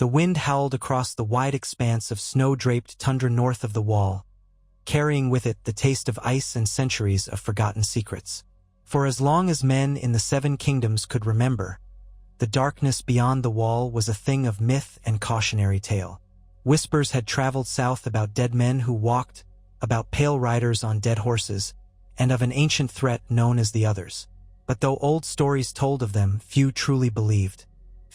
The wind howled across the wide expanse of snow-draped tundra north of the wall, carrying with it the taste of ice and centuries of forgotten secrets. For as long as men in the Seven Kingdoms could remember, the darkness beyond the wall was a thing of myth and cautionary tale. Whispers had traveled south about dead men who walked, about pale riders on dead horses, and of an ancient threat known as the Others. But though old stories told of them, few truly believed.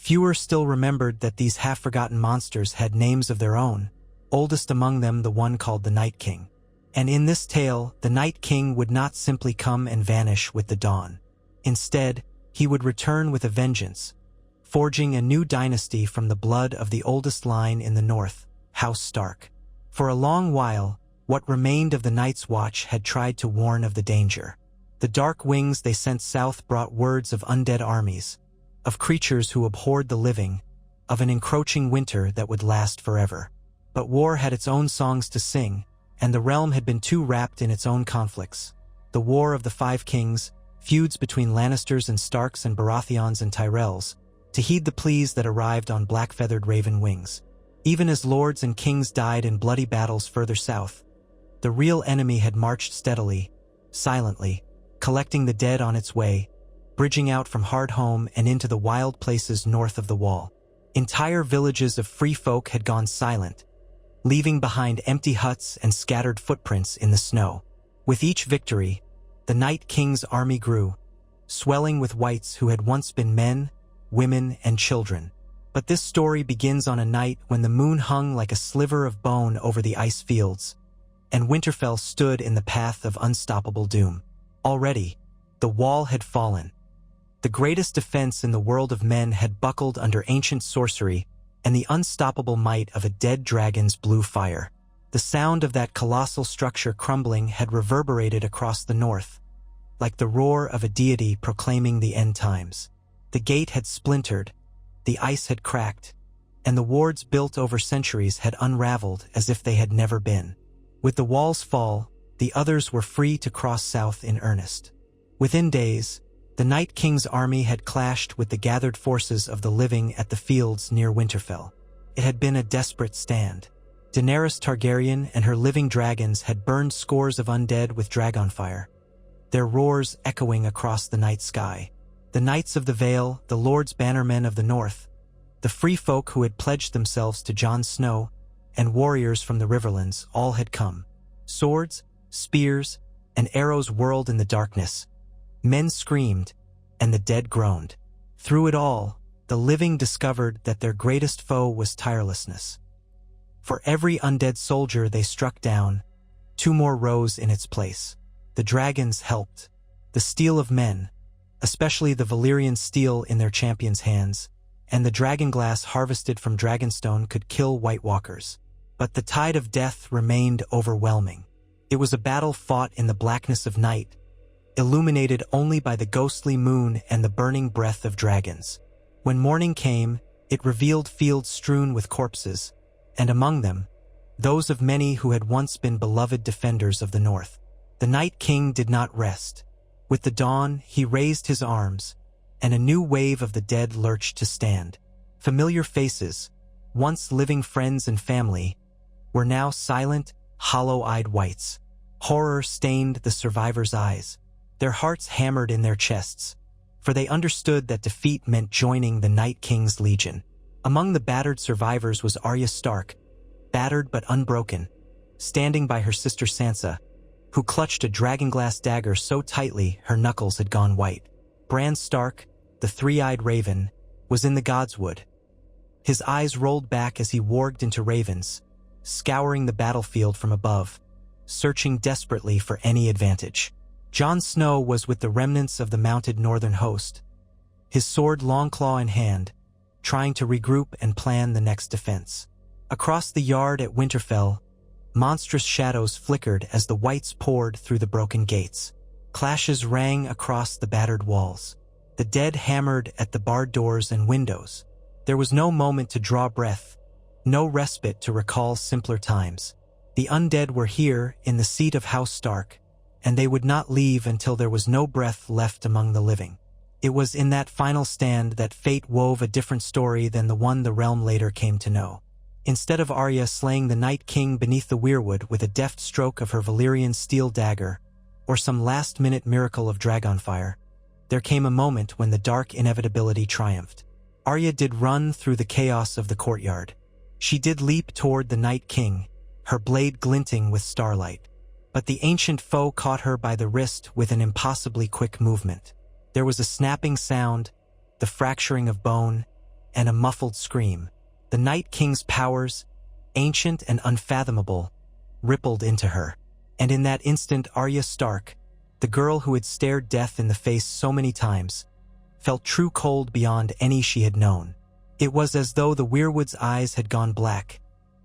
Fewer still remembered that these half-forgotten monsters had names of their own, oldest among them the one called the Night King. And in this tale, the Night King would not simply come and vanish with the dawn. Instead, he would return with a vengeance, forging a new dynasty from the blood of the oldest line in the north, House Stark. For a long while, what remained of the Night's Watch had tried to warn of the danger. The dark wings they sent south brought words of undead armies, of creatures who abhorred the living, of an encroaching winter that would last forever. But war had its own songs to sing, and the realm had been too wrapped in its own conflicts. The War of the Five Kings, feuds between Lannisters and Starks and Baratheons and Tyrells, to heed the pleas that arrived on black-feathered raven wings. Even as lords and kings died in bloody battles further south, the real enemy had marched steadily, silently, collecting the dead on its way, bridging out from Hardhome and into the wild places north of the Wall. Entire villages of free folk had gone silent, leaving behind empty huts and scattered footprints in the snow. With each victory, the Night King's army grew, swelling with wights who had once been men, women, and children. But this story begins on a night when the moon hung like a sliver of bone over the ice fields, and Winterfell stood in the path of unstoppable doom. Already, the wall had fallen. The greatest defense in the world of men had buckled under ancient sorcery and the unstoppable might of a dead dragon's blue fire. The sound of that colossal structure crumbling had reverberated across the north, like the roar of a deity proclaiming the end times. The gate had splintered, the ice had cracked, and the wards built over centuries had unraveled as if they had never been. With the wall's fall, the Others were free to cross south in earnest. Within days, the Night King's army had clashed with the gathered forces of the living at the fields near Winterfell. It had been a desperate stand. Daenerys Targaryen and her living dragons had burned scores of undead with dragonfire, their roars echoing across the night sky. The Knights of the Vale, the Lord's bannermen of the north, the free folk who had pledged themselves to Jon Snow, and warriors from the riverlands, all had come. Swords, spears, and arrows whirled in the darkness. Men screamed, and the dead groaned. Through it all, the living discovered that their greatest foe was tirelessness. For every undead soldier they struck down, two more rose in its place. The dragons helped. The steel of men, especially the Valyrian steel in their champions' hands, and the dragonglass harvested from Dragonstone could kill White Walkers. But the tide of death remained overwhelming. It was a battle fought in the blackness of night, illuminated only by the ghostly moon and the burning breath of dragons. When morning came, it revealed fields strewn with corpses, and among them, those of many who had once been beloved defenders of the north. The Night King did not rest. With the dawn, he raised his arms, and a new wave of the dead lurched to stand. Familiar faces, once living friends and family, were now silent, hollow-eyed wights. Horror stained the survivors' eyes. Their hearts hammered in their chests, for they understood that defeat meant joining the Night King's legion. Among the battered survivors was Arya Stark, battered but unbroken, standing by her sister Sansa, who clutched a dragonglass dagger so tightly her knuckles had gone white. Bran Stark, the three-eyed raven, was in the Godswood. His eyes rolled back as he warged into ravens, scouring the battlefield from above, searching desperately for any advantage. Jon Snow was with the remnants of the mounted northern host, his sword Longclaw in hand, trying to regroup and plan the next defense. Across the yard at Winterfell, monstrous shadows flickered as the wights poured through the broken gates. Clashes rang across the battered walls. The dead hammered at the barred doors and windows. There was no moment to draw breath, no respite to recall simpler times. The undead were here in the seat of House Stark, and they would not leave until there was no breath left among the living. It was in that final stand that fate wove a different story than the one the realm later came to know. Instead of Arya slaying the Night King beneath the weirwood with a deft stroke of her Valyrian steel dagger, or some last-minute miracle of dragonfire, there came a moment when the dark inevitability triumphed. Arya did run through the chaos of the courtyard. She did leap toward the Night King, her blade glinting with starlight. But the ancient foe caught her by the wrist with an impossibly quick movement. There was a snapping sound, the fracturing of bone, and a muffled scream. The Night King's powers, ancient and unfathomable, rippled into her. And in that instant Arya Stark, the girl who had stared death in the face so many times, felt true cold beyond any she had known. It was as though the weirwood's eyes had gone black,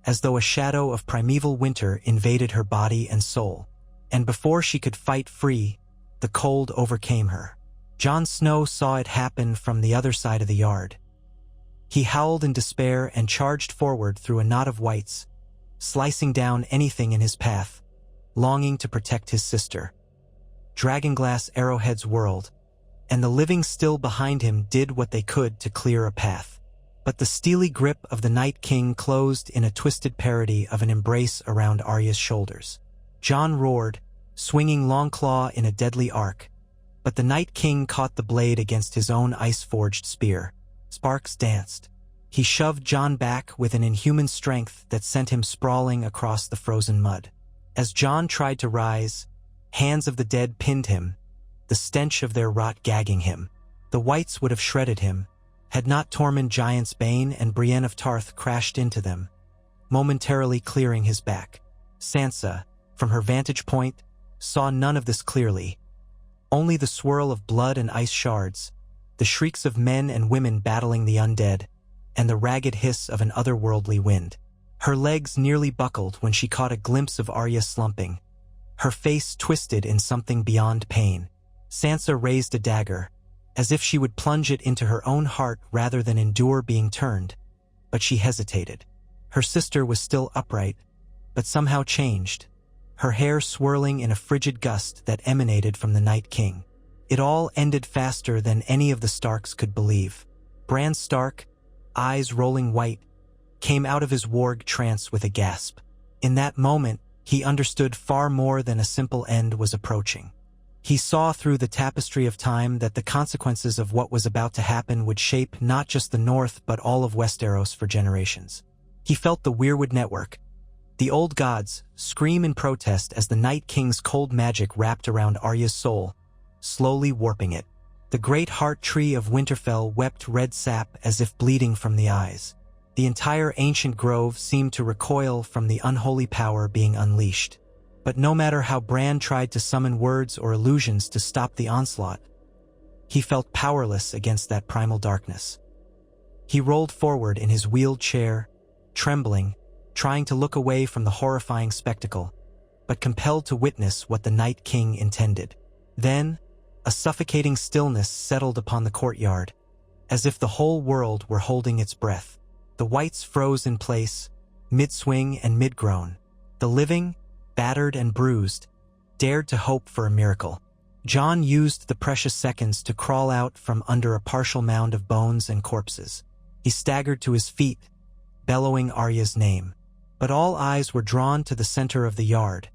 as though a shadow of primeval winter invaded her body and soul. And before she could fight free, the cold overcame her. Jon Snow saw it happen from the other side of the yard. He howled in despair and charged forward through a knot of wights, slicing down anything in his path, longing to protect his sister. Dragonglass arrowheads whirled, and the living still behind him did what they could to clear a path. But the steely grip of the Night King closed in a twisted parody of an embrace around Arya's shoulders. Jon roared, swinging Longclaw in a deadly arc, but the Night King caught the blade against his own ice-forged spear. Sparks danced. He shoved Jon back with an inhuman strength that sent him sprawling across the frozen mud. As Jon tried to rise, hands of the dead pinned him, the stench of their rot gagging him. The wights would have shredded him, had not Tormund Giant's Bane and Brienne of Tarth crashed into them, momentarily clearing his back. Sansa, from her vantage point, saw none of this clearly. Only the swirl of blood and ice shards, the shrieks of men and women battling the undead, and the ragged hiss of an otherworldly wind. Her legs nearly buckled when she caught a glimpse of Arya slumping, her face twisted in something beyond pain. Sansa raised a dagger, as if she would plunge it into her own heart rather than endure being turned, but she hesitated. Her sister was still upright, but somehow changed, her hair swirling in a frigid gust that emanated from the Night King. It all ended faster than any of the Starks could believe. Bran Stark, eyes rolling white, came out of his warg trance with a gasp. In that moment, he understood far more than a simple end was approaching. He saw through the tapestry of time that the consequences of what was about to happen would shape not just the North but all of Westeros for generations. He felt the weirwood network, the old gods, scream in protest as the Night King's cold magic wrapped around Arya's soul, slowly warping it. The great heart tree of Winterfell wept red sap as if bleeding from the eyes. The entire ancient grove seemed to recoil from the unholy power being unleashed. But no matter how Bran tried to summon words or illusions to stop the onslaught, he felt powerless against that primal darkness. He rolled forward in his wheeled chair, trembling, trying to look away from the horrifying spectacle, but compelled to witness what the Night King intended. Then, a suffocating stillness settled upon the courtyard, as if the whole world were holding its breath. The wights froze in place, mid-swing and mid-groan. The living, battered and bruised, dared to hope for a miracle. Jon used the precious seconds to crawl out from under a partial mound of bones and corpses. He staggered to his feet, bellowing Arya's name. But all eyes were drawn to the center of the yard,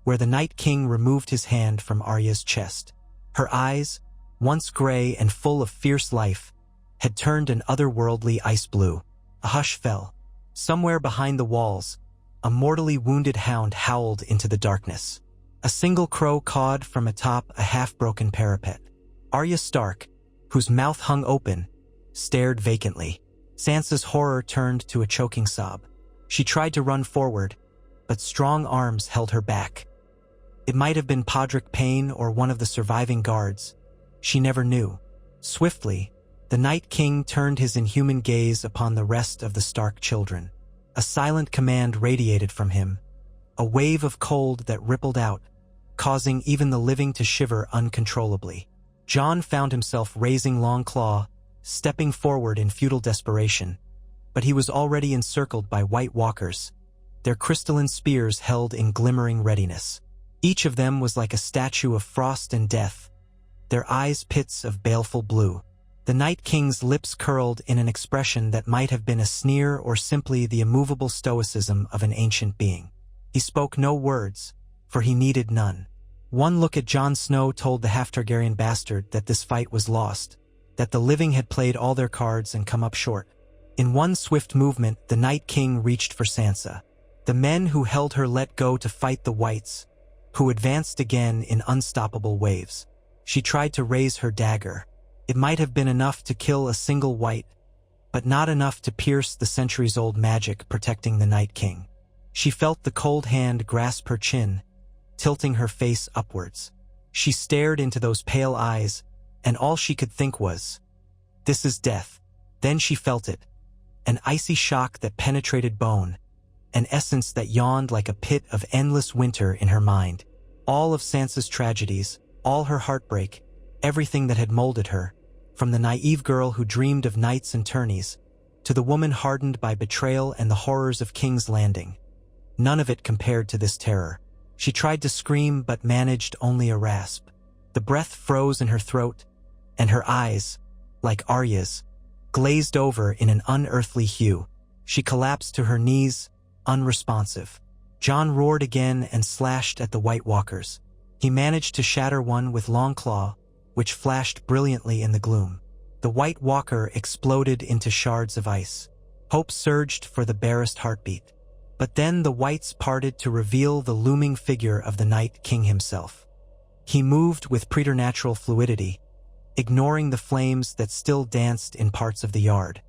where the Night King removed his hand from Arya's chest. Her eyes, once gray and full of fierce life, had turned an otherworldly ice blue. A hush fell. Somewhere behind the walls, a mortally wounded hound howled into the darkness. A single crow cawed from atop a half-broken parapet. Arya Stark, whose mouth hung open, stared vacantly. Sansa's horror turned to a choking sob. She tried to run forward, but strong arms held her back. It might have been Podrick Payne or one of the surviving guards. She never knew. Swiftly, the Night King turned his inhuman gaze upon the rest of the Stark children. A silent command radiated from him, a wave of cold that rippled out, causing even the living to shiver uncontrollably. Jon found himself raising Longclaw, stepping forward in futile desperation, but he was already encircled by white walkers, their crystalline spears held in glimmering readiness. Each of them was like a statue of frost and death, their eyes pits of baleful blue. The Night King's lips curled in an expression that might have been a sneer or simply the immovable stoicism of an ancient being. He spoke no words, for he needed none. One look at Jon Snow told the half-Targaryen bastard that this fight was lost, that the living had played all their cards and come up short. In one swift movement, the Night King reached for Sansa. The men who held her let go to fight the Whites, who advanced again in unstoppable waves. She tried to raise her dagger. It might have been enough to kill a single White, but not enough to pierce the centuries-old magic protecting the Night King. She felt the cold hand grasp her chin, tilting her face upwards. She stared into those pale eyes, and all she could think was, "This is death." Then she felt it, an icy shock that penetrated bone, an essence that yawned like a pit of endless winter in her mind. All of Sansa's tragedies, all her heartbreak, everything that had molded her, from the naive girl who dreamed of knights and tourneys, to the woman hardened by betrayal and the horrors of King's Landing. None of it compared to this terror. She tried to scream but managed only a rasp. The breath froze in her throat, and her eyes, like Arya's, glazed over in an unearthly hue. She collapsed to her knees, unresponsive. Jon roared again and slashed at the White Walkers. He managed to shatter one with Longclaw, which flashed brilliantly in the gloom. The White Walker exploded into shards of ice. Hope surged for the barest heartbeat. But then the Whites parted to reveal the looming figure of the Night King himself. He moved with preternatural fluidity, ignoring the flames that still danced in parts of the yard.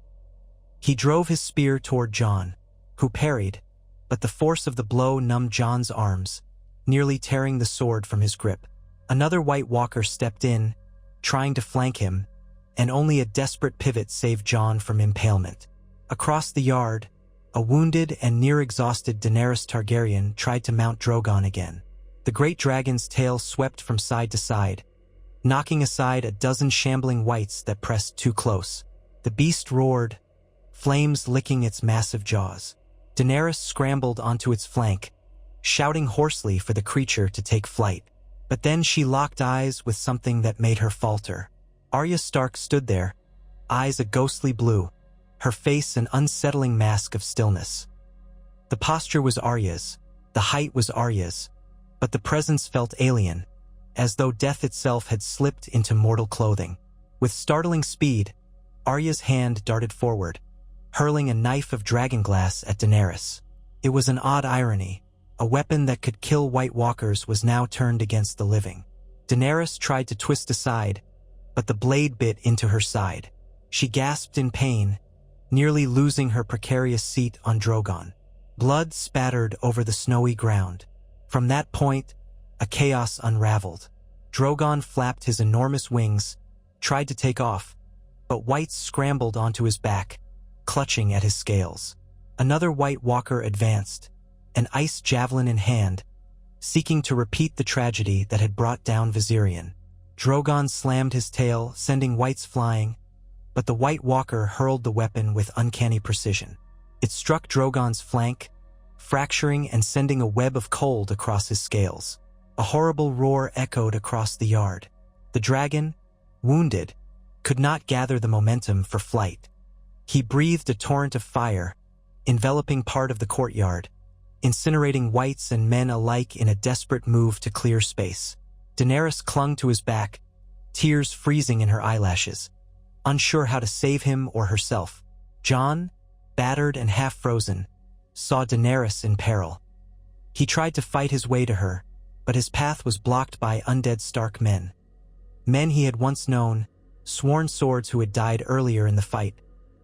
He drove his spear toward Jon, who parried, but the force of the blow numbed Jon's arms, nearly tearing the sword from his grip. Another White Walker stepped in, trying to flank him, and only a desperate pivot saved Jon from impalement. Across the yard, a wounded and near-exhausted Daenerys Targaryen tried to mount Drogon again. The great dragon's tail swept from side to side, knocking aside a dozen shambling Whites that pressed too close. The beast roared, flames licking its massive jaws. Daenerys scrambled onto its flank, shouting hoarsely for the creature to take flight. But then she locked eyes with something that made her falter. Arya Stark stood there, eyes a ghostly blue, her face an unsettling mask of stillness. The posture was Arya's, the height was Arya's, but the presence felt alien, as though death itself had slipped into mortal clothing. With startling speed, Arya's hand darted forward, hurling a knife of dragonglass at Daenerys. It was an odd irony. A weapon that could kill White Walkers was now turned against the living. Daenerys tried to twist aside, but the blade bit into her side. She gasped in pain, nearly losing her precarious seat on Drogon. Blood spattered over the snowy ground. From that point, a chaos unraveled. Drogon flapped his enormous wings, tried to take off, but Whites scrambled onto his back, clutching at his scales. Another White Walker advanced, an ice javelin in hand, seeking to repeat the tragedy that had brought down Viserion. Drogon slammed his tail, sending Whites flying, but the White Walker hurled the weapon with uncanny precision. It struck Drogon's flank, fracturing and sending a web of cold across his scales. A horrible roar echoed across the yard. The dragon, wounded, could not gather the momentum for flight. He breathed a torrent of fire, enveloping part of the courtyard, incinerating Whites and men alike in a desperate move to clear space. Daenerys clung to his back, tears freezing in her eyelashes, unsure how to save him or herself. Jon, battered and half-frozen, saw Daenerys in peril. He tried to fight his way to her, but his path was blocked by undead Stark men. Men he had once known, sworn swords who had died earlier in the fight,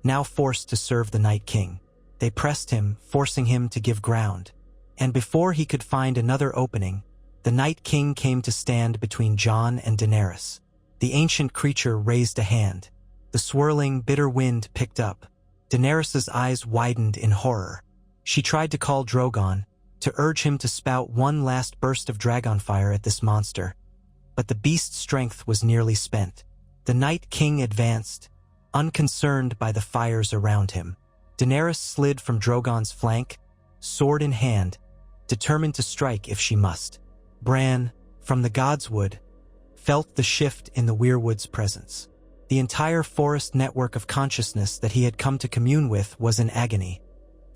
now forced to serve the Night King. They pressed him, forcing him to give ground. And before he could find another opening, the Night King came to stand between Jon and Daenerys. The ancient creature raised a hand. The swirling, bitter wind picked up. Daenerys' eyes widened in horror. She tried to call Drogon, to urge him to spout one last burst of dragonfire at this monster. But the beast's strength was nearly spent. The Night King advanced, unconcerned by the fires around him. Daenerys slid from Drogon's flank, sword in hand, determined to strike if she must. Bran, from the Godswood, felt the shift in the weirwood's presence. The entire forest network of consciousness that he had come to commune with was in agony,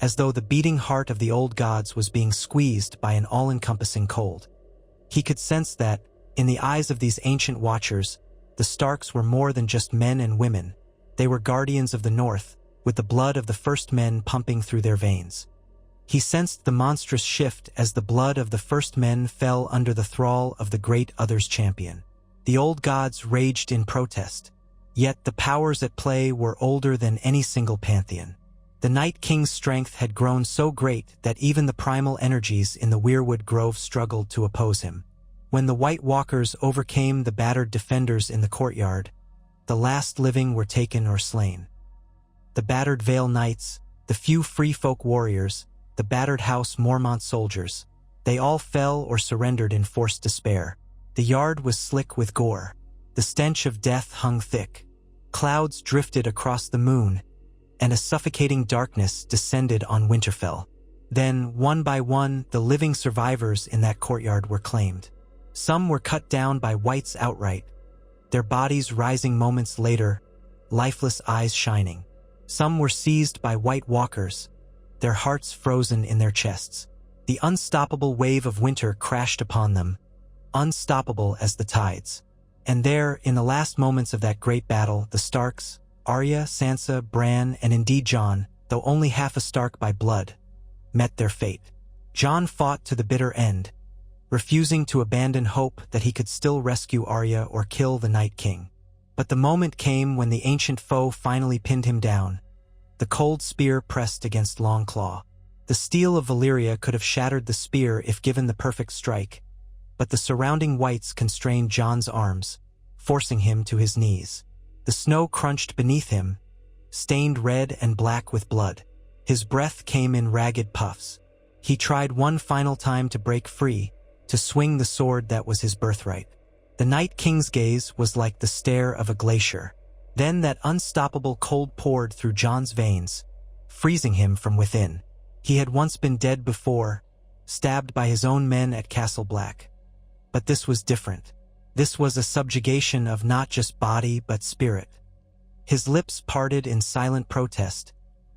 as though the beating heart of the old gods was being squeezed by an all-encompassing cold. He could sense that, in the eyes of these ancient watchers, the Starks were more than just men and women. They were guardians of the North, with the blood of the first men pumping through their veins. He sensed the monstrous shift as the blood of the first men fell under the thrall of the great Other's champion. The old gods raged in protest, yet the powers at play were older than any single pantheon. The Night King's strength had grown so great that even the primal energies in the Weirwood Grove struggled to oppose him. When the White Walkers overcame the battered defenders in the courtyard, the last living were taken or slain. The battered Vale Knights, the few free folk warriors, the battered House Mormont soldiers, they all fell or surrendered in forced despair. The yard was slick with gore. The stench of death hung thick. Clouds drifted across the moon, and a suffocating darkness descended on Winterfell. Then, one by one, the living survivors in that courtyard were claimed. Some were cut down by whites outright, their bodies rising moments later, lifeless eyes shining. Some were seized by White Walkers, their hearts frozen in their chests. The unstoppable wave of winter crashed upon them, unstoppable as the tides. And there, in the last moments of that great battle, the Starks, Arya, Sansa, Bran, and indeed Jon, though only half a Stark by blood, met their fate. Jon fought to the bitter end, refusing to abandon hope that he could still rescue Arya or kill the Night King. But the moment came when the ancient foe finally pinned him down. The cold spear pressed against Longclaw. The steel of Valyria could have shattered the spear if given the perfect strike, but the surrounding whites constrained Jon's arms, forcing him to his knees. The snow crunched beneath him, stained red and black with blood. His breath came in ragged puffs. He tried one final time to break free, to swing the sword that was his birthright. The Night King's gaze was like the stare of a glacier. Then that unstoppable cold poured through Jon's veins, freezing him from within. He had once been dead before, stabbed by his own men at Castle Black. But this was different. This was a subjugation of not just body but spirit. His lips parted in silent protest,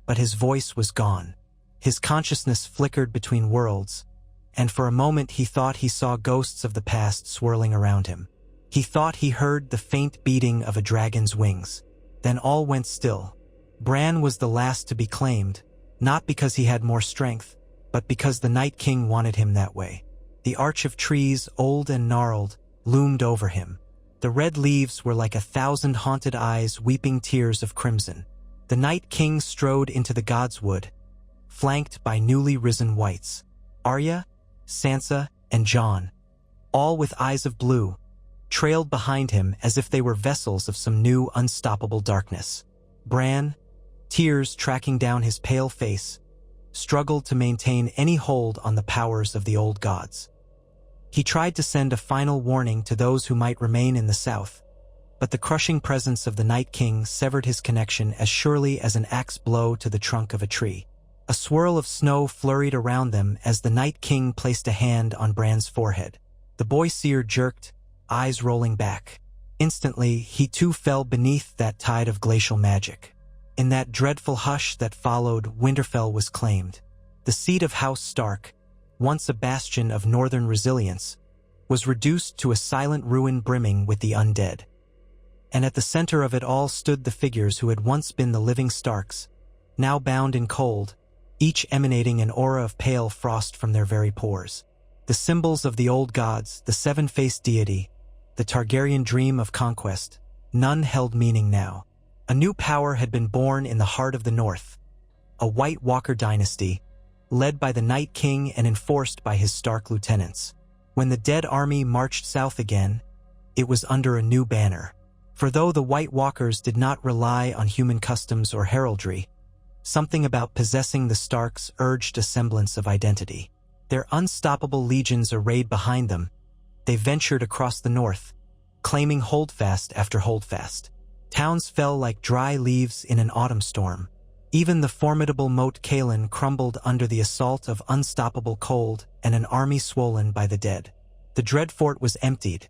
but his voice was gone. His consciousness flickered between worlds, and for a moment he thought he saw ghosts of the past swirling around him. He thought he heard the faint beating of a dragon's wings. Then all went still. Bran was the last to be claimed, not because he had more strength, but because the Night King wanted him that way. The arch of trees, old and gnarled, loomed over him. The red leaves were like 1,000 haunted eyes weeping tears of crimson. The Night King strode into the Godswood, flanked by newly risen whites. Arya, Sansa, and Jon, all with eyes of blue, trailed behind him as if they were vessels of some new unstoppable darkness. Bran, tears tracking down his pale face, struggled to maintain any hold on the powers of the old gods. He tried to send a final warning to those who might remain in the south, but the crushing presence of the Night King severed his connection as surely as an axe blow to the trunk of a tree. A swirl of snow flurried around them as the Night King placed a hand on Bran's forehead. The boy seer jerked, eyes rolling back. Instantly, he too fell beneath that tide of glacial magic. In that dreadful hush that followed, Winterfell was claimed. The seat of House Stark, once a bastion of northern resilience, was reduced to a silent ruin brimming with the undead. And at the center of it all stood the figures who had once been the living Starks, now bound in cold, each emanating an aura of pale frost from their very pores. The symbols of the old gods, the seven-faced deity, the Targaryen dream of conquest, none held meaning now. A new power had been born in the heart of the North, a White Walker dynasty, led by the Night King and enforced by his Stark lieutenants. When the dead army marched south again, it was under a new banner. For though the White Walkers did not rely on human customs or heraldry, something about possessing the Starks urged a semblance of identity. Their unstoppable legions arrayed behind them, they ventured across the north, claiming holdfast after holdfast. Towns fell like dry leaves in an autumn storm. Even the formidable Moat Cailin crumbled under the assault of unstoppable cold and an army swollen by the dead. The Dreadfort was emptied,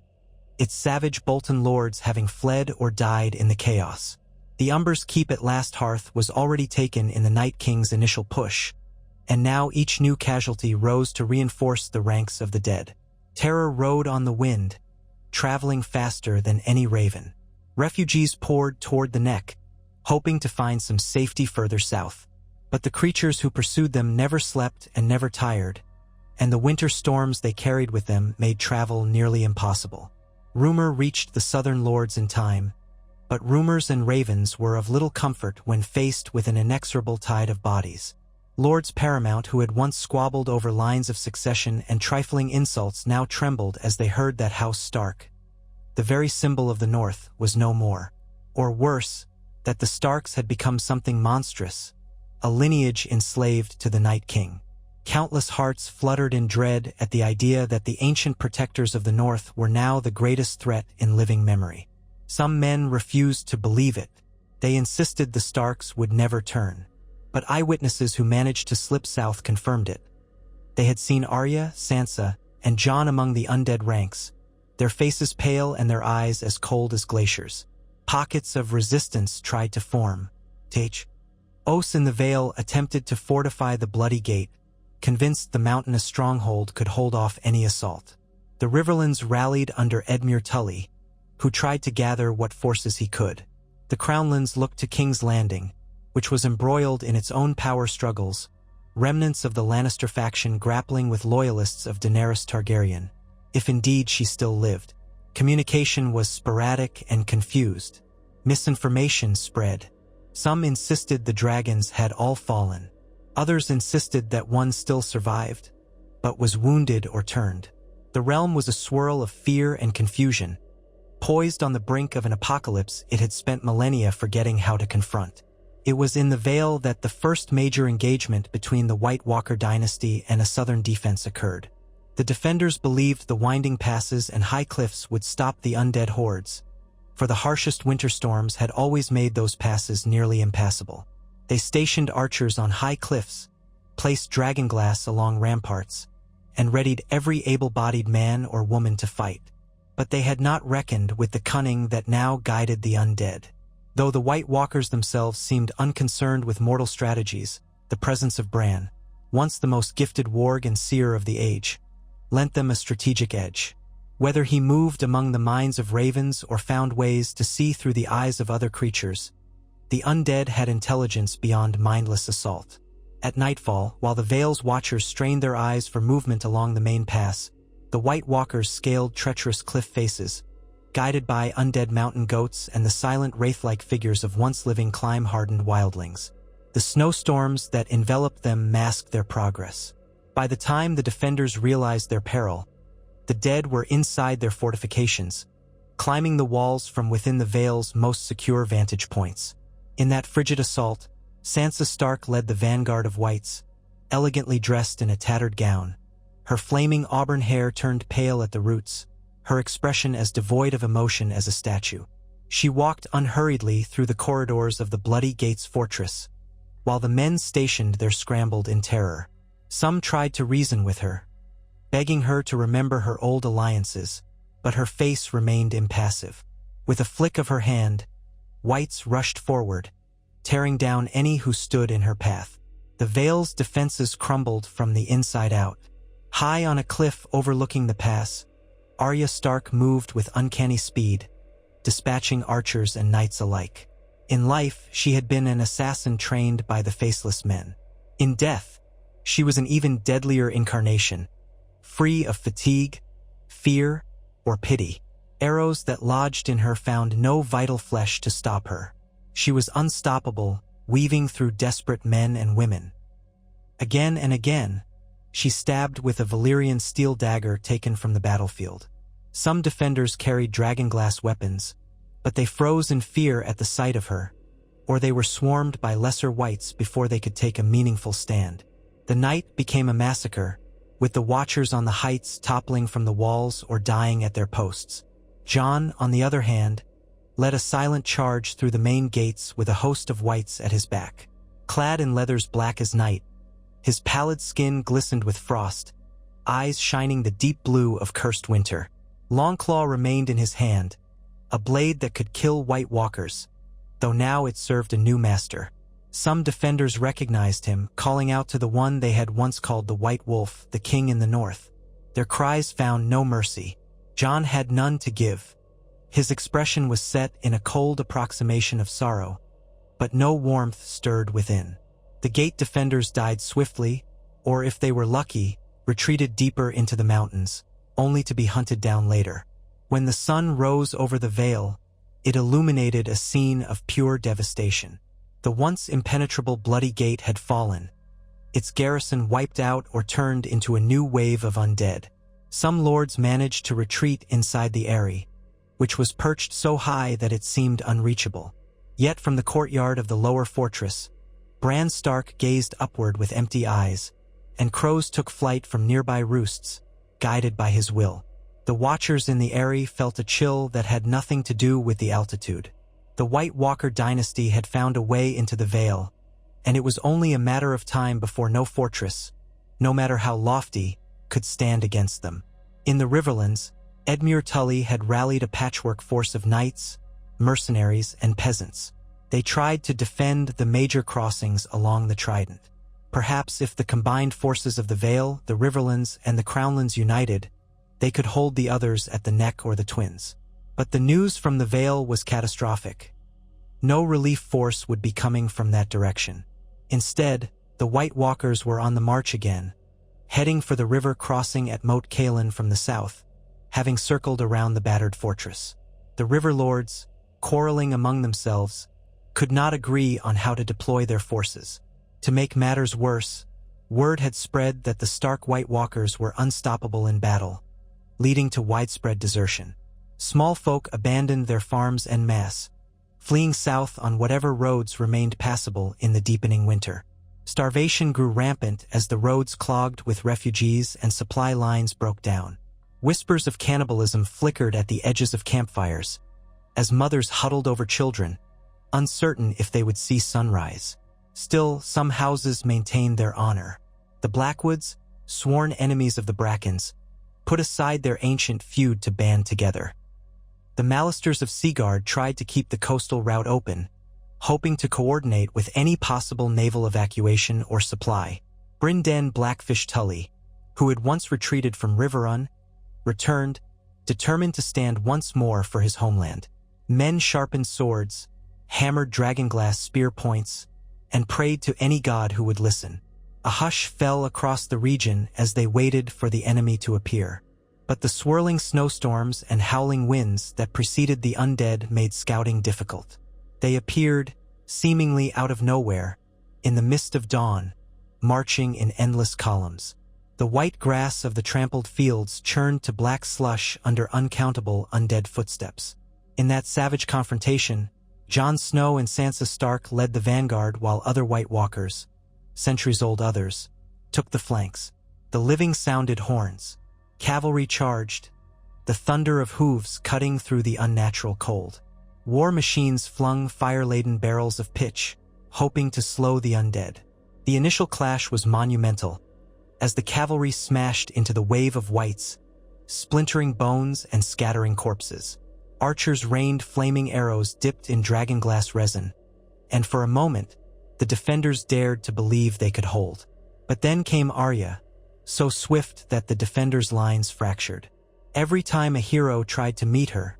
its savage Bolton lords having fled or died in the chaos. The Umber's keep at Last Hearth was already taken in the Night King's initial push, and now each new casualty rose to reinforce the ranks of the dead. Terror rode on the wind, traveling faster than any raven. Refugees poured toward the neck, hoping to find some safety further south. But the creatures who pursued them never slept and never tired, and the winter storms they carried with them made travel nearly impossible. Rumor reached the southern lords in time, but rumors and ravens were of little comfort when faced with an inexorable tide of bodies. Lords paramount who had once squabbled over lines of succession and trifling insults now trembled as they heard that House Stark, the very symbol of the North, was no more. Or worse, that the Starks had become something monstrous, a lineage enslaved to the Night King. Countless hearts fluttered in dread at the idea that the ancient protectors of the North were now the greatest threat in living memory. Some men refused to believe it. They insisted the Starks would never turn. But eyewitnesses who managed to slip south confirmed it. They had seen Arya, Sansa, and Jon among the undead ranks, their faces pale and their eyes as cold as glaciers. Pockets of resistance tried to form. Os in the Vale attempted to fortify the Bloody Gate, convinced the mountainous stronghold could hold off any assault. The riverlands rallied under Edmure Tully, who tried to gather what forces he could. The Crownlands looked to King's Landing, which was embroiled in its own power struggles, remnants of the Lannister faction grappling with loyalists of Daenerys Targaryen, if indeed she still lived. Communication was sporadic and confused. Misinformation spread. Some insisted the dragons had all fallen. Others insisted that one still survived, but was wounded or turned. The realm was a swirl of fear and confusion. Poised on the brink of an apocalypse it had spent millennia forgetting how to confront. It was in the Vale that the first major engagement between the White Walker dynasty and a southern defense occurred. The defenders believed the winding passes and high cliffs would stop the undead hordes, for the harshest winter storms had always made those passes nearly impassable. They stationed archers on high cliffs, placed dragonglass along ramparts, and readied every able-bodied man or woman to fight. But they had not reckoned with the cunning that now guided the undead. Though the White Walkers themselves seemed unconcerned with mortal strategies, the presence of Bran, once the most gifted warg and seer of the age, lent them a strategic edge. Whether he moved among the minds of ravens or found ways to see through the eyes of other creatures, the undead had intelligence beyond mindless assault. At nightfall, while the Vale's watchers strained their eyes for movement along the main pass, the White Walkers scaled treacherous cliff faces, guided by undead mountain goats and the silent wraith-like figures of once-living climb-hardened wildlings. The snowstorms that enveloped them masked their progress. By the time the defenders realized their peril, the dead were inside their fortifications, climbing the walls from within the Vale's most secure vantage points. In that frigid assault, Sansa Stark led the vanguard of whites, elegantly dressed in a tattered gown, her flaming auburn hair turned pale at the roots, her expression as devoid of emotion as a statue. She walked unhurriedly through the corridors of the Bloody Gates fortress, while the men stationed there scrambled in terror. Some tried to reason with her, begging her to remember her old alliances, but her face remained impassive. With a flick of her hand, whites rushed forward, tearing down any who stood in her path. The Vale's defenses crumbled from the inside out. High on a cliff overlooking the pass, Arya Stark moved with uncanny speed, dispatching archers and knights alike. In life, she had been an assassin trained by the Faceless Men. In death, she was an even deadlier incarnation, free of fatigue, fear, or pity. Arrows that lodged in her found no vital flesh to stop her. She was unstoppable, weaving through desperate men and women. Again and again, she stabbed with a Valyrian steel dagger taken from the battlefield. Some defenders carried dragonglass weapons, but they froze in fear at the sight of her, or they were swarmed by lesser whites before they could take a meaningful stand. The night became a massacre, with the watchers on the heights toppling from the walls or dying at their posts. Jon, on the other hand, led a silent charge through the main gates with a host of whites at his back. Clad in leathers black as night, his pallid skin glistened with frost, eyes shining the deep blue of cursed winter. Longclaw remained in his hand, a blade that could kill White Walkers, though now it served a new master. Some defenders recognized him, calling out to the one they had once called the White Wolf, the king in the north. Their cries found no mercy. Jon had none to give. His expression was set in a cold approximation of sorrow, but no warmth stirred within. The gate defenders died swiftly, or if they were lucky, retreated deeper into the mountains, only to be hunted down later. When the sun rose over the Vale, it illuminated a scene of pure devastation. The once impenetrable bloody gate had fallen, its garrison wiped out or turned into a new wave of undead. Some lords managed to retreat inside the eyrie, which was perched so high that it seemed unreachable. Yet from the courtyard of the lower fortress, Bran Stark gazed upward with empty eyes, and crows took flight from nearby roosts, guided by his will. The watchers in the eyrie felt a chill that had nothing to do with the altitude. The White Walker dynasty had found a way into the Vale, and it was only a matter of time before no fortress, no matter how lofty, could stand against them. In the riverlands, Edmure Tully had rallied a patchwork force of knights, mercenaries, and peasants. They tried to defend the major crossings along the Trident. Perhaps if the combined forces of the Vale, the Riverlands, and the Crownlands united, they could hold the others at the Neck or the Twins. But the news from the Vale was catastrophic. No relief force would be coming from that direction. Instead, the White Walkers were on the march again, heading for the river crossing at Moat Cailin from the south, having circled around the battered fortress. The river lords, quarreling among themselves, could not agree on how to deploy their forces. To make matters worse, word had spread that the Stark White Walkers were unstoppable in battle, leading to widespread desertion. Small folk abandoned their farms en masse, fleeing south on whatever roads remained passable in the deepening winter. Starvation grew rampant as the roads clogged with refugees and supply lines broke down. Whispers of cannibalism flickered at the edges of campfires, as mothers huddled over children, uncertain if they would see sunrise. Still, some houses maintained their honor. The Blackwoods, sworn enemies of the Brackens, put aside their ancient feud to band together. The Malisters of Seaguard tried to keep the coastal route open, hoping to coordinate with any possible naval evacuation or supply. Brynden Blackfish Tully, who had once retreated from Riverrun, returned, determined to stand once more for his homeland. Men sharpened swords, hammered dragonglass spear points, and prayed to any god who would listen. A hush fell across the region as they waited for the enemy to appear. But the swirling snowstorms and howling winds that preceded the undead made scouting difficult. They appeared, seemingly out of nowhere, in the mist of dawn, marching in endless columns. The white grass of the trampled fields churned to black slush under uncountable undead footsteps. In that savage confrontation, Jon Snow and Sansa Stark led the vanguard while other White Walkers, centuries-old others, took the flanks. The living sounded horns. Cavalry charged, the thunder of hooves cutting through the unnatural cold. War machines flung fire-laden barrels of pitch, hoping to slow the undead. The initial clash was monumental, as the cavalry smashed into the wave of wights, splintering bones and scattering corpses. Archers rained flaming arrows dipped in dragonglass resin, and for a moment, the defenders dared to believe they could hold. But then came Arya, so swift that the defenders' lines fractured. Every time a hero tried to meet her,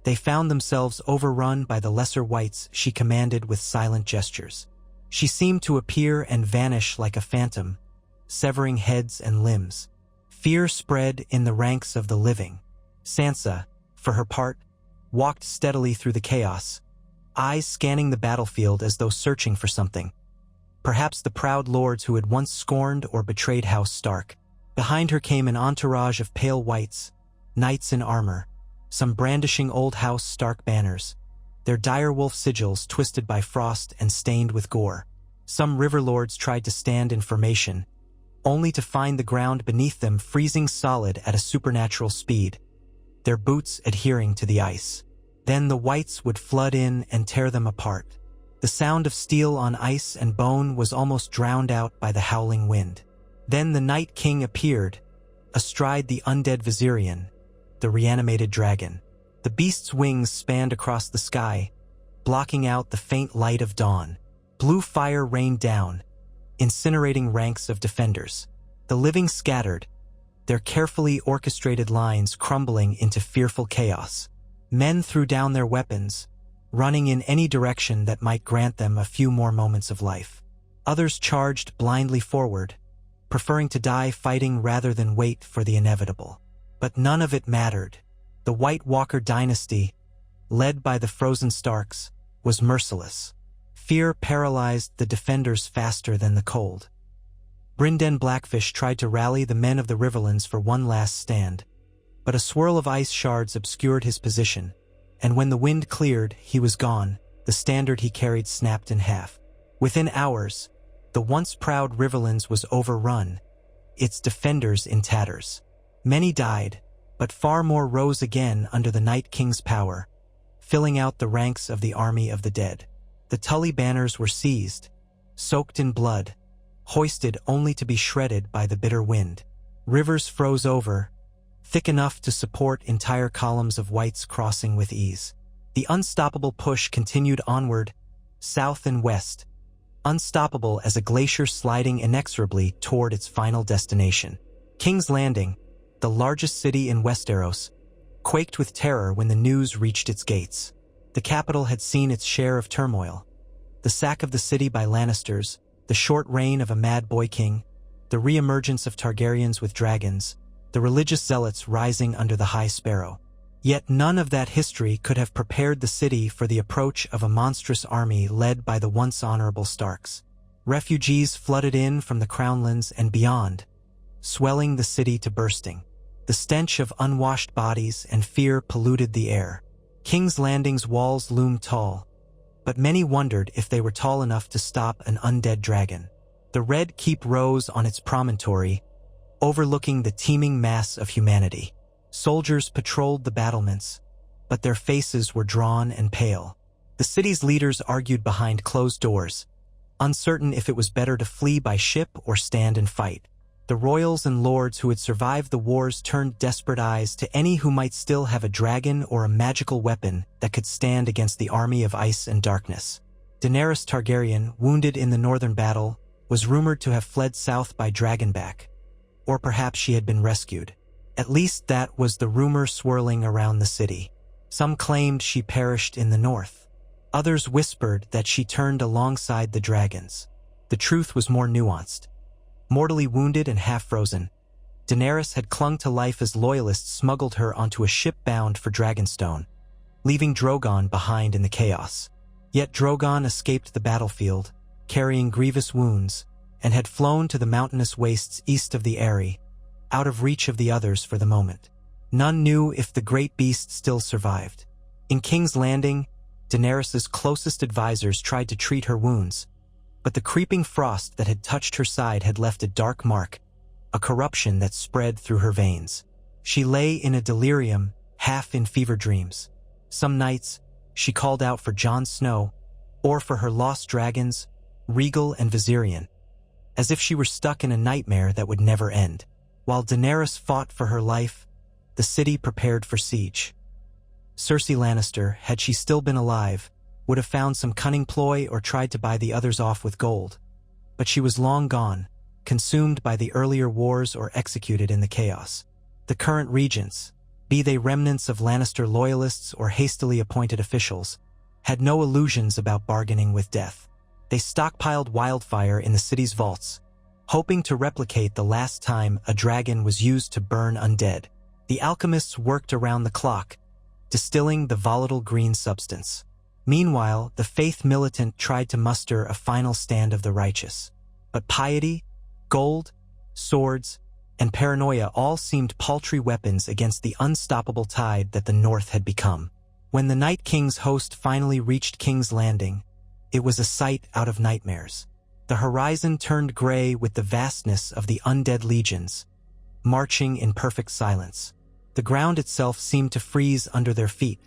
they found themselves overrun by the lesser wights she commanded with silent gestures. She seemed to appear and vanish like a phantom, severing heads and limbs. Fear spread in the ranks of the living. Sansa, for her part, walked steadily through the chaos, eyes scanning the battlefield as though searching for something. Perhaps the proud lords who had once scorned or betrayed House Stark. Behind her came an entourage of pale whites, knights in armor, some brandishing old House Stark banners, their direwolf sigils twisted by frost and stained with gore. Some river lords tried to stand in formation, only to find the ground beneath them freezing solid at a supernatural speed, their boots adhering to the ice. Then the whites would flood in and tear them apart. The sound of steel on ice and bone was almost drowned out by the howling wind. Then the Night King appeared, astride the undead Viserion, the reanimated dragon. The beast's wings spanned across the sky, blocking out the faint light of dawn. Blue fire rained down, incinerating ranks of defenders. The living scattered, their carefully orchestrated lines crumbling into fearful chaos. Men threw down their weapons, running in any direction that might grant them a few more moments of life. Others charged blindly forward, preferring to die fighting rather than wait for the inevitable. But none of it mattered. The White Walker dynasty, led by the frozen Starks, was merciless. Fear paralyzed the defenders faster than the cold. Brynden Blackfish tried to rally the men of the riverlands for one last stand, but a swirl of ice shards obscured his position, and when the wind cleared, he was gone. The standard he carried snapped in half. Within hours, the once proud riverlands was overrun, its defenders in tatters. Many died, but far more rose again under the Night King's power, filling out the ranks of the army of the dead. The Tully banners were seized, soaked in blood, hoisted only to be shredded by the bitter wind. Rivers froze over, thick enough to support entire columns of whites crossing with ease. The unstoppable push continued onward, south and west, unstoppable as a glacier sliding inexorably toward its final destination. King's Landing, the largest city in Westeros, quaked with terror when the news reached its gates. The capital had seen its share of turmoil. The sack of the city by Lannisters, the short reign of a mad boy king, the re-emergence of Targaryens with dragons, the religious zealots rising under the High Sparrow. Yet none of that history could have prepared the city for the approach of a monstrous army led by the once honorable Starks. Refugees flooded in from the Crownlands and beyond, swelling the city to bursting. The stench of unwashed bodies and fear polluted the air. King's Landing's walls loomed tall, but many wondered if they were tall enough to stop an undead dragon. The Red Keep rose on its promontory, overlooking the teeming mass of humanity. Soldiers patrolled the battlements, but their faces were drawn and pale. The city's leaders argued behind closed doors, uncertain if it was better to flee by ship or stand and fight. The royals and lords who had survived the wars turned desperate eyes to any who might still have a dragon or a magical weapon that could stand against the army of ice and darkness. Daenerys Targaryen, wounded in the northern battle, was rumored to have fled south by Dragonback, or perhaps she had been rescued. At least that was the rumor swirling around the city. Some claimed she perished in the north. Others whispered that she turned alongside the dragons. The truth was more nuanced. Mortally wounded and half-frozen, Daenerys had clung to life as loyalists smuggled her onto a ship bound for Dragonstone, leaving Drogon behind in the chaos. Yet Drogon escaped the battlefield, carrying grievous wounds, and had flown to the mountainous wastes east of the Eyrie, out of reach of the others for the moment. None knew if the great beast still survived. In King's Landing, Daenerys' closest advisors tried to treat her wounds, but the creeping frost that had touched her side had left a dark mark, a corruption that spread through her veins. She lay in a delirium, half in fever dreams. Some nights, she called out for Jon Snow, or for her lost dragons, Rhaegal and Viserion, as if she were stuck in a nightmare that would never end. While Daenerys fought for her life, the city prepared for siege. Cersei Lannister, had she still been alive, would have found some cunning ploy or tried to buy the others off with gold. But she was long gone, consumed by the earlier wars or executed in the chaos. The current regents, be they remnants of Lannister loyalists or hastily appointed officials, had no illusions about bargaining with death. They stockpiled wildfire in the city's vaults, hoping to replicate the last time a dragon was used to burn undead. The alchemists worked around the clock, distilling the volatile green substance. Meanwhile, the faith militant tried to muster a final stand of the righteous. But piety, gold, swords, and paranoia all seemed paltry weapons against the unstoppable tide that the North had become. When the Night King's host finally reached King's Landing, it was a sight out of nightmares. The horizon turned gray with the vastness of the undead legions, marching in perfect silence. The ground itself seemed to freeze under their feet,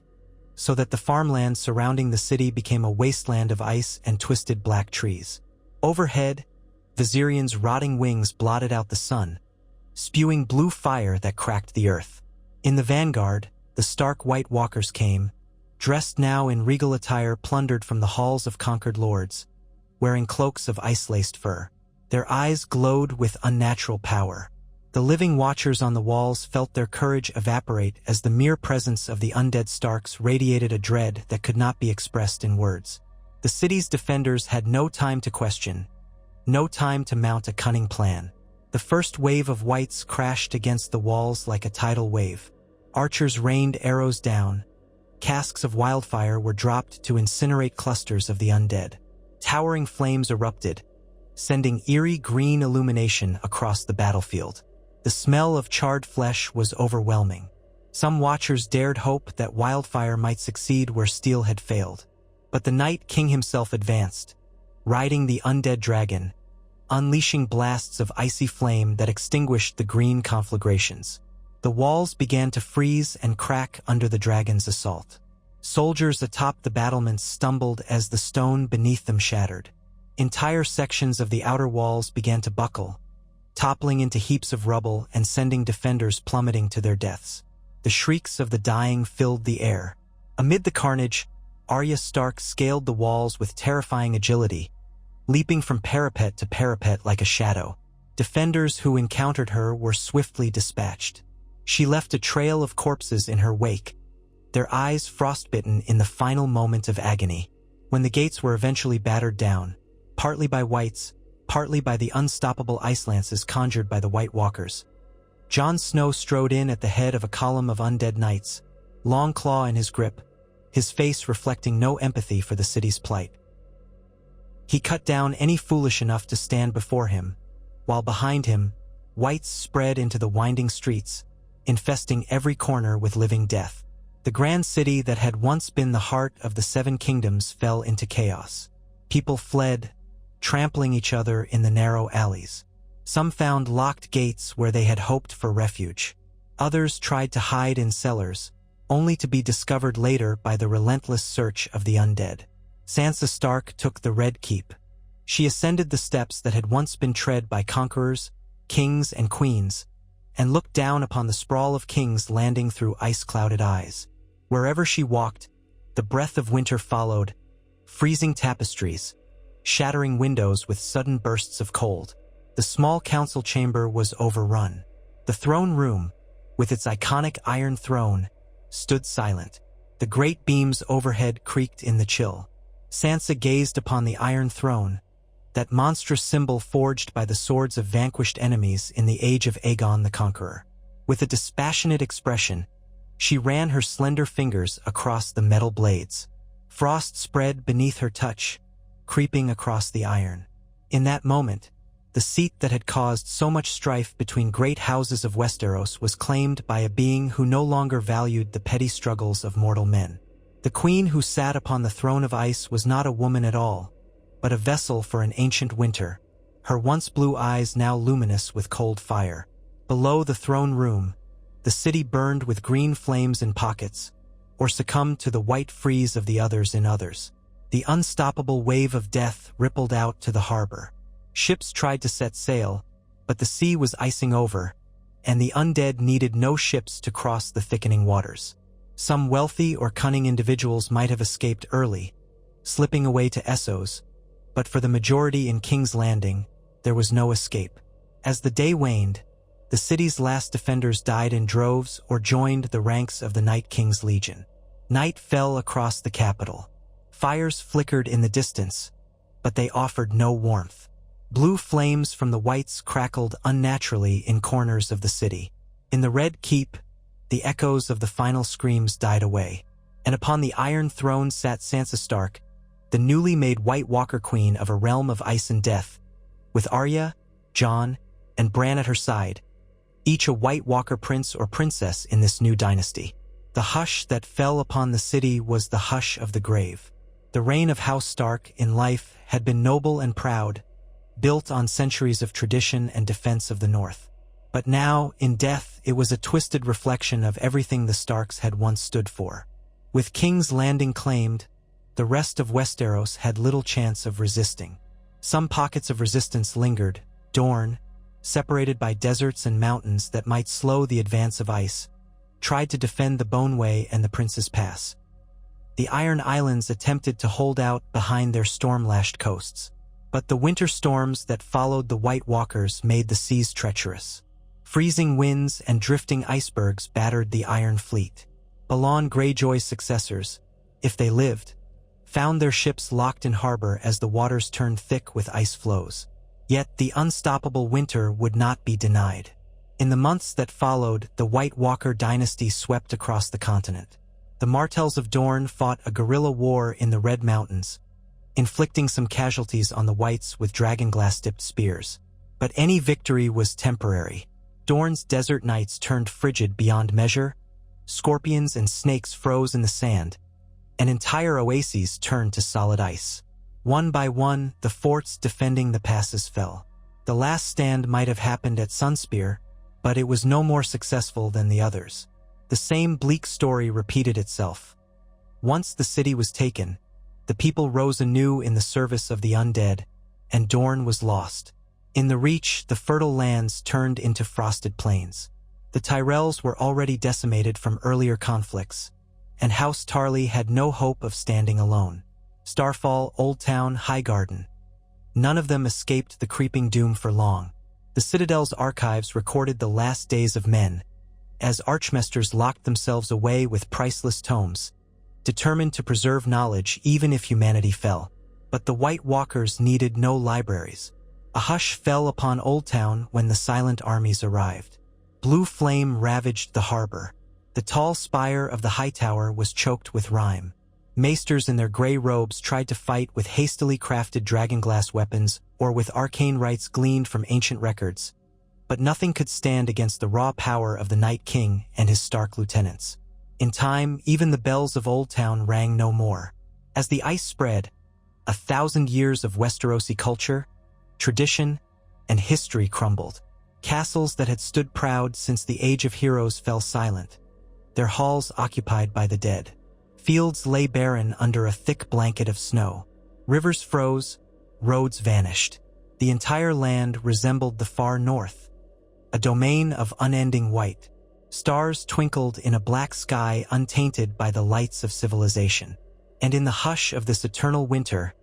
so that the farmland surrounding the city became a wasteland of ice and twisted black trees. Overhead, Viserion's rotting wings blotted out the sun, spewing blue fire that cracked the earth. In the vanguard, the stark White Walkers came, dressed now in regal attire plundered from the halls of conquered lords, wearing cloaks of ice-laced fur. Their eyes glowed with unnatural power. The living watchers on the walls felt their courage evaporate as the mere presence of the undead Starks radiated a dread that could not be expressed in words. The city's defenders had no time to question, no time to mount a cunning plan. The first wave of whites crashed against the walls like a tidal wave. Archers rained arrows down. Casks of wildfire were dropped to incinerate clusters of the undead. Towering flames erupted, sending eerie green illumination across the battlefield. The smell of charred flesh was overwhelming. Some watchers dared hope that wildfire might succeed where steel had failed. But the Night King himself advanced, riding the undead dragon, unleashing blasts of icy flame that extinguished the green conflagrations. The walls began to freeze and crack under the dragon's assault. Soldiers atop the battlements stumbled as the stone beneath them shattered. Entire sections of the outer walls began to buckle, toppling into heaps of rubble and sending defenders plummeting to their deaths. The shrieks of the dying filled the air. Amid the carnage, Arya Stark scaled the walls with terrifying agility, leaping from parapet to parapet like a shadow. Defenders who encountered her were swiftly dispatched. She left a trail of corpses in her wake, their eyes frostbitten in the final moment of agony. When the gates were eventually battered down, partly by whites, partly by the unstoppable ice lances conjured by the White Walkers, Jon Snow strode in at the head of a column of undead knights, long claw in his grip, his face reflecting no empathy for the city's plight. He cut down any foolish enough to stand before him, while behind him, whites spread into the winding streets, infesting every corner with living death. The grand city that had once been the heart of the Seven Kingdoms fell into chaos. People fled, trampling each other in the narrow alleys. Some found locked gates where they had hoped for refuge. Others tried to hide in cellars, only to be discovered later by the relentless search of the undead. Sansa Stark took the Red Keep. She ascended the steps that had once been tread by conquerors, kings, and queens, and looked down upon the sprawl of kings landing through ice-clouded eyes. Wherever she walked, the breath of winter followed, freezing tapestries, shattering windows with sudden bursts of cold. The small council chamber was overrun. The throne room, with its iconic iron throne, stood silent. The great beams overhead creaked in the chill. Sansa gazed upon the Iron Throne, that monstrous symbol forged by the swords of vanquished enemies in the age of Aegon the Conqueror. With a dispassionate expression, she ran her slender fingers across the metal blades. Frost spread beneath her touch, creeping across the iron. In that moment, the seat that had caused so much strife between great houses of Westeros was claimed by a being who no longer valued the petty struggles of mortal men. The queen who sat upon the throne of ice was not a woman at all, but a vessel for an ancient winter, her once blue eyes now luminous with cold fire. Below the throne room, the city burned with green flames in pockets, or succumbed to the white freeze of the others in others. The unstoppable wave of death rippled out to the harbor. Ships tried to set sail, but the sea was icing over, and the undead needed no ships to cross the thickening waters. Some wealthy or cunning individuals might have escaped early, slipping away to Essos, but for the majority in King's Landing, there was no escape. As the day waned, the city's last defenders died in droves or joined the ranks of the Night King's Legion. Night fell across the capital. Fires flickered in the distance, but they offered no warmth. Blue flames from the whites crackled unnaturally in corners of the city. In the Red Keep, the echoes of the final screams died away, and upon the Iron Throne sat Sansa Stark, the newly made White Walker Queen of a realm of ice and death, with Arya, Jon, and Bran at her side, each a White Walker prince or princess in this new dynasty. The hush that fell upon the city was the hush of the grave. The reign of House Stark in life had been noble and proud, built on centuries of tradition and defense of the North. But now, in death, it was a twisted reflection of everything the Starks had once stood for. With King's Landing claimed, the rest of Westeros had little chance of resisting. Some pockets of resistance lingered, Dorne, separated by deserts and mountains that might slow the advance of ice, tried to defend the Boneway and the Prince's Pass. The Iron Islands attempted to hold out behind their storm-lashed coasts, but the winter storms that followed the White Walkers made the seas treacherous. Freezing winds and drifting icebergs battered the Iron Fleet. Balon Greyjoy's successors, if they lived, found their ships locked in harbor as the waters turned thick with ice floes. Yet the unstoppable winter would not be denied. In the months that followed, the White Walker dynasty swept across the continent. The Martells of Dorne fought a guerrilla war in the Red Mountains, inflicting some casualties on the Whites with dragonglass-dipped spears. But any victory was temporary. Dorne's desert nights turned frigid beyond measure, scorpions and snakes froze in the sand, and entire oases turned to solid ice. One by one, the forts defending the passes fell. The last stand might have happened at Sunspear, but it was no more successful than the others. The same bleak story repeated itself. Once the city was taken, the people rose anew in the service of the undead, and Dorne was lost. In the Reach, the fertile lands turned into frosted plains. The Tyrells were already decimated from earlier conflicts, and House Tarly had no hope of standing alone. Starfall, Oldtown, Highgarden. None of them escaped the creeping doom for long. The Citadel's archives recorded the last days of men, as archmasters locked themselves away with priceless tomes, determined to preserve knowledge even if humanity fell. But the White Walkers needed no libraries. A hush fell upon Oldtown when the silent armies arrived. Blue flame ravaged the harbor. The tall spire of the high tower was choked with rime. Maesters in their gray robes tried to fight with hastily crafted dragonglass weapons or with arcane rites gleaned from ancient records. But nothing could stand against the raw power of the Night King and his Stark lieutenants. In time, even the bells of Oldtown rang no more. As the ice spread, 1,000 years of Westerosi culture, tradition, and history crumbled. Castles that had stood proud since the Age of Heroes fell silent, their halls occupied by the dead. Fields lay barren under a thick blanket of snow. Rivers froze, roads vanished. The entire land resembled the far north, a domain of unending white. Stars twinkled in a black sky untainted by the lights of civilization. And in the hush of this eternal winter,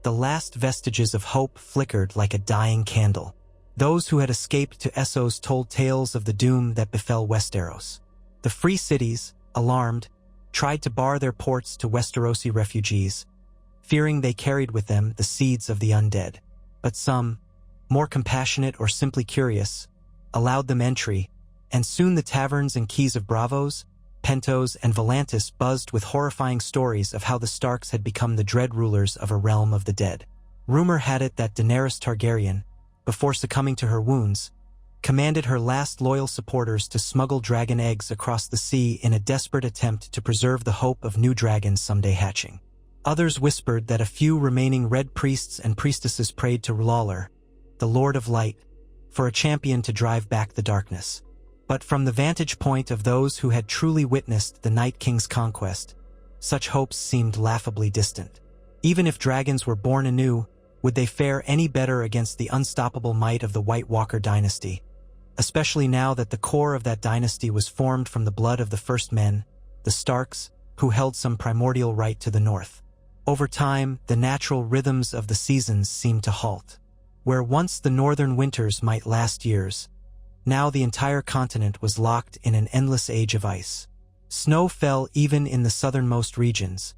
the last vestiges of hope flickered like a dying candle. Those who had escaped to Essos told tales of the doom that befell Westeros. The free cities, alarmed, tried to bar their ports to Westerosi refugees, fearing they carried with them the seeds of the undead. But some, more compassionate or simply curious, allowed them entry, and soon the taverns and quays of Bravos, Pentos, and Volantis buzzed with horrifying stories of how the Starks had become the dread rulers of a realm of the dead. Rumor had it that Daenerys Targaryen, before succumbing to her wounds, commanded her last loyal supporters to smuggle dragon eggs across the sea in a desperate attempt to preserve the hope of new dragons someday hatching. Others whispered that a few remaining red priests and priestesses prayed to R'hllor, the Lord of Light, for a champion to drive back the darkness. But from the vantage point of those who had truly witnessed the Night King's conquest, such hopes seemed laughably distant. Even if dragons were born anew, would they fare any better against the unstoppable might of the White Walker dynasty? Especially now that the core of that dynasty was formed from the blood of the first men, the Starks, who held some primordial right to the north. Over time, the natural rhythms of the seasons seemed to halt. Where once the northern winters might last years, now the entire continent was locked in an endless age of ice. Snow fell even in the southernmost regions,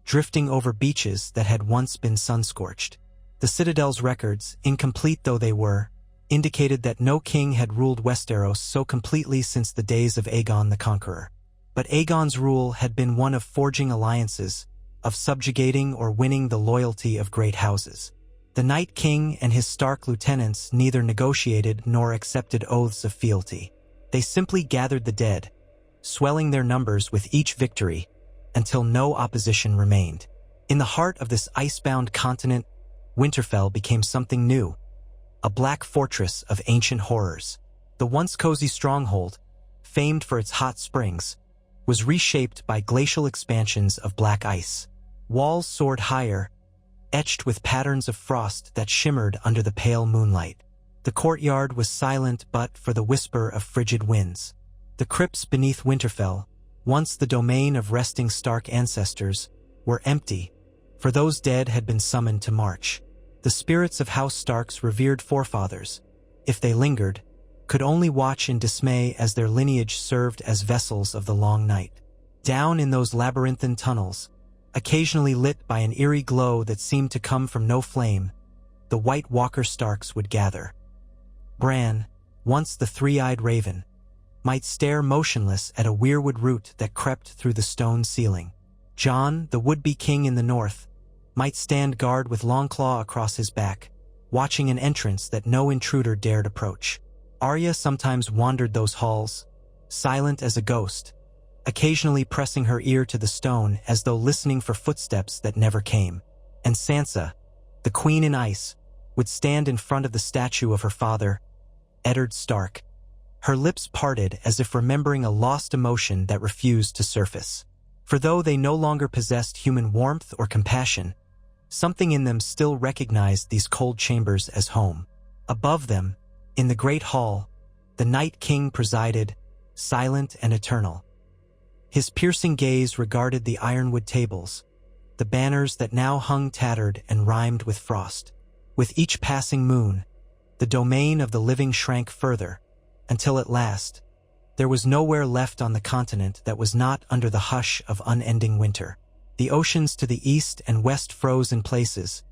drifting over beaches that had once been sun-scorched. The Citadel's records, incomplete though they were, indicated that no king had ruled Westeros so completely since the days of Aegon the Conqueror. But Aegon's rule had been one of forging alliances, of subjugating or winning the loyalty of great houses. The Night King and his Stark lieutenants neither negotiated nor accepted oaths of fealty. They simply gathered the dead, swelling their numbers with each victory, until no opposition remained. In the heart of this icebound continent, Winterfell became something new, a black fortress of ancient horrors. The once cozy stronghold, famed for its hot springs, was reshaped by glacial expansions of black ice. Walls soared higher, etched with patterns of frost that shimmered under the pale moonlight. The courtyard was silent but for the whisper of frigid winds. The crypts beneath Winterfell, once the domain of resting Stark ancestors, were empty, for those dead had been summoned to march. The spirits of House Stark's revered forefathers, if they lingered, could only watch in dismay as their lineage served as vessels of the long night. Down in those labyrinthine tunnels, occasionally lit by an eerie glow that seemed to come from no flame, the White Walker Starks would gather. Bran, once the three-eyed raven, might stare motionless at a weirwood root that crept through the stone ceiling. Jon, the would-be king in the north, might stand guard with Longclaw across his back, watching an entrance that no intruder dared approach. Arya sometimes wandered those halls, silent as a ghost, occasionally pressing her ear to the stone as though listening for footsteps that never came. And Sansa, the Queen in Ice, would stand in front of the statue of her father, Eddard Stark, her lips parted as if remembering a lost emotion that refused to surface. For though they no longer possessed human warmth or compassion, something in them still recognized these cold chambers as home. Above them, in the great hall, the Night King presided, silent and eternal. His piercing gaze regarded the ironwood tables, the banners that now hung tattered and rimed with frost. With each passing moon, the domain of the living shrank further, until at last, there was nowhere left on the continent that was not under the hush of unending winter. The oceans to the east and west froze in places,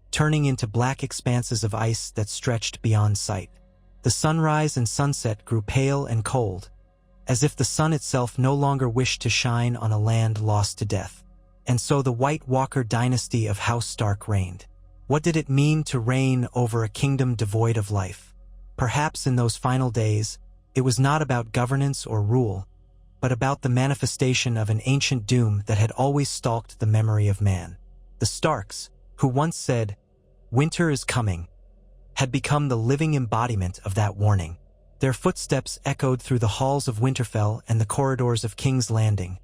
turning into black expanses of ice that stretched beyond sight. The sunrise and sunset grew pale and cold, as if the sun itself no longer wished to shine on a land lost to death. And so the White Walker dynasty of House Stark reigned. What did it mean to reign over a kingdom devoid of life? Perhaps in those final days, it was not about governance or rule, but about the manifestation of an ancient doom that had always stalked the memory of man. The Starks, who once said, "Winter is coming," had become the living embodiment of that warning. Their footsteps echoed through the halls of Winterfell and the corridors of King's Landing,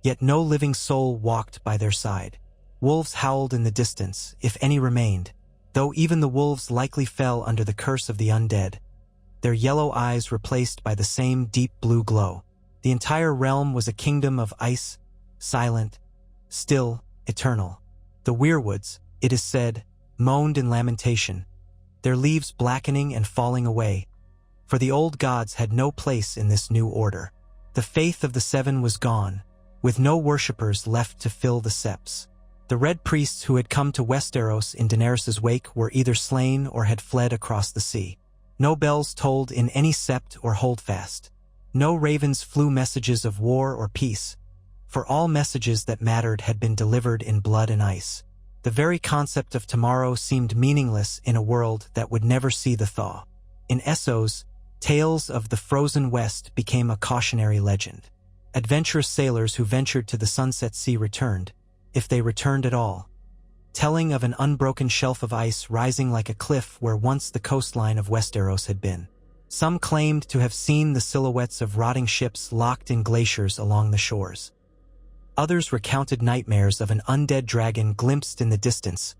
yet no living soul walked by their side. Wolves howled in the distance, if any remained, though even the wolves likely fell under the curse of the undead, their yellow eyes replaced by the same deep blue glow. The entire realm was a kingdom of ice, silent, still, eternal. The weirwoods, it is said, moaned in lamentation, their leaves blackening and falling away, for the old gods had no place in this new order. The faith of the Seven was gone, with no worshippers left to fill the septs. The Red Priests who had come to Westeros in Daenerys' wake were either slain or had fled across the sea. No bells tolled in any sept or holdfast. No ravens flew messages of war or peace, for all messages that mattered had been delivered in blood and ice. The very concept of tomorrow seemed meaningless in a world that would never see the thaw. In Essos, tales of the frozen west became a cautionary legend. Adventurous sailors who ventured to the Sunset Sea returned, if they returned at all, telling of an unbroken shelf of ice rising like a cliff where once the coastline of Westeros had been. Some claimed to have seen the silhouettes of rotting ships locked in glaciers along the shores. Others recounted nightmares of an undead dragon glimpsed in the distance,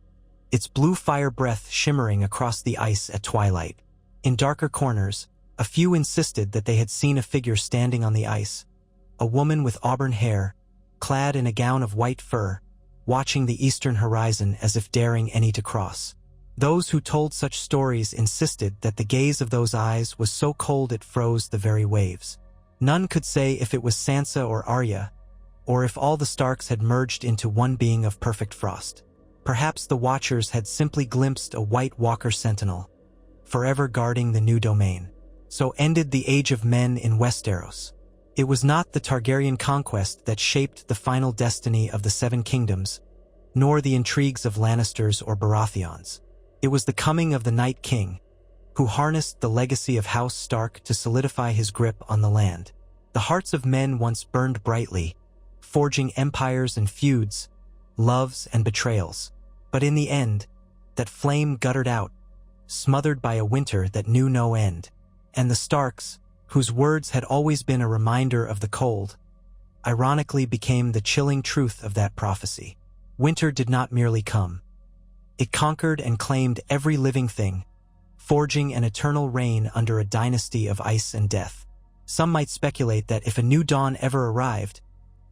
its blue fire breath shimmering across the ice at twilight. In darker corners, a few insisted that they had seen a figure standing on the ice, a woman with auburn hair, clad in a gown of white fur, watching the eastern horizon as if daring any to cross. Those who told such stories insisted that the gaze of those eyes was so cold it froze the very waves. None could say if it was Sansa or Arya, or if all the Starks had merged into one being of perfect frost. Perhaps the Watchers had simply glimpsed a White Walker sentinel, forever guarding the new domain. So ended the Age of Men in Westeros. It was not the Targaryen conquest that shaped the final destiny of the Seven Kingdoms, nor the intrigues of Lannisters or Baratheons. It was the coming of the Night King, who harnessed the legacy of House Stark to solidify his grip on the land. The hearts of men once burned brightly, forging empires and feuds, loves and betrayals. But in the end, that flame guttered out, smothered by a winter that knew no end. And the Starks, whose words had always been a reminder of the cold, ironically became the chilling truth of that prophecy. Winter did not merely come. It conquered and claimed every living thing, forging an eternal reign under a dynasty of ice and death. Some might speculate that if a new dawn ever arrived,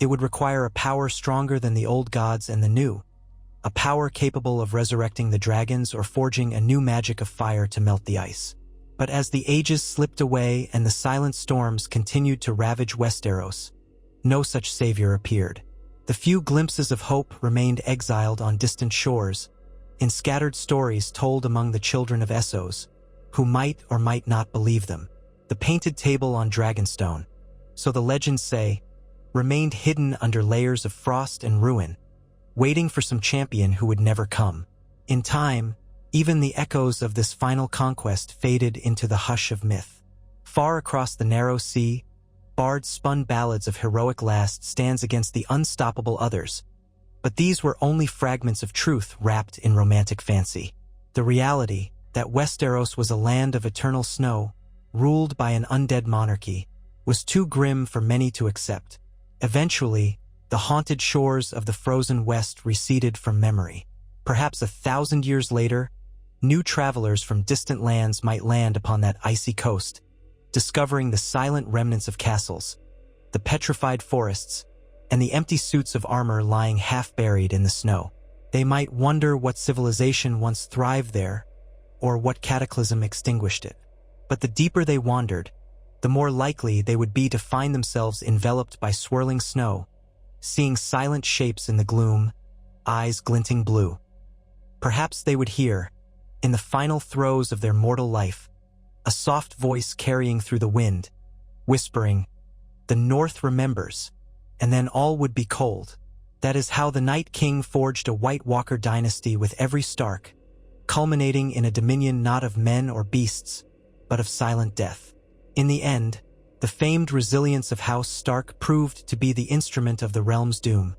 it would require a power stronger than the old gods and the new, a power capable of resurrecting the dragons or forging a new magic of fire to melt the ice. But as the ages slipped away and the silent storms continued to ravage Westeros, no such savior appeared. The few glimpses of hope remained exiled on distant shores, in scattered stories told among the children of Essos, who might or might not believe them. The painted table on Dragonstone, so the legends say, remained hidden under layers of frost and ruin, waiting for some champion who would never come. In time, even the echoes of this final conquest faded into the hush of myth. Far across the narrow sea, bards spun ballads of heroic last stands against the unstoppable others, but these were only fragments of truth wrapped in romantic fancy. The reality, that Westeros was a land of eternal snow, ruled by an undead monarchy, was too grim for many to accept. Eventually, the haunted shores of the frozen west receded from memory. Perhaps 1,000 years later, new travelers from distant lands might land upon that icy coast, discovering the silent remnants of castles, the petrified forests, and the empty suits of armor lying half-buried in the snow. They might wonder what civilization once thrived there, or what cataclysm extinguished it. But the deeper they wandered, the more likely they would be to find themselves enveloped by swirling snow, seeing silent shapes in the gloom, eyes glinting blue. Perhaps they would hear, in the final throes of their mortal life, a soft voice carrying through the wind, whispering, "The North remembers," and then all would be cold. That is how the Night King forged a White Walker dynasty with every Stark, culminating in a dominion not of men or beasts, but of silent death. In the end, the famed resilience of House Stark proved to be the instrument of the realm's doom,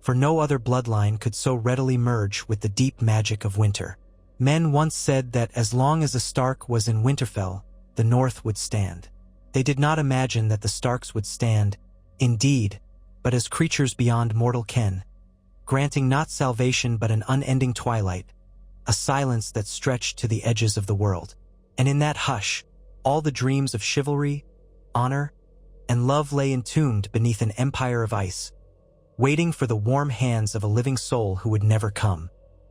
for no other bloodline could so readily merge with the deep magic of winter. Men once said that as long as a Stark was in Winterfell, the North would stand. They did not imagine that the Starks would stand, indeed, but as creatures beyond mortal ken, granting not salvation but an unending twilight, a silence that stretched to the edges of the world. And in that hush, all the dreams of chivalry, honor, and love lay entombed beneath an empire of ice, waiting for the warm hands of a living soul who would never come.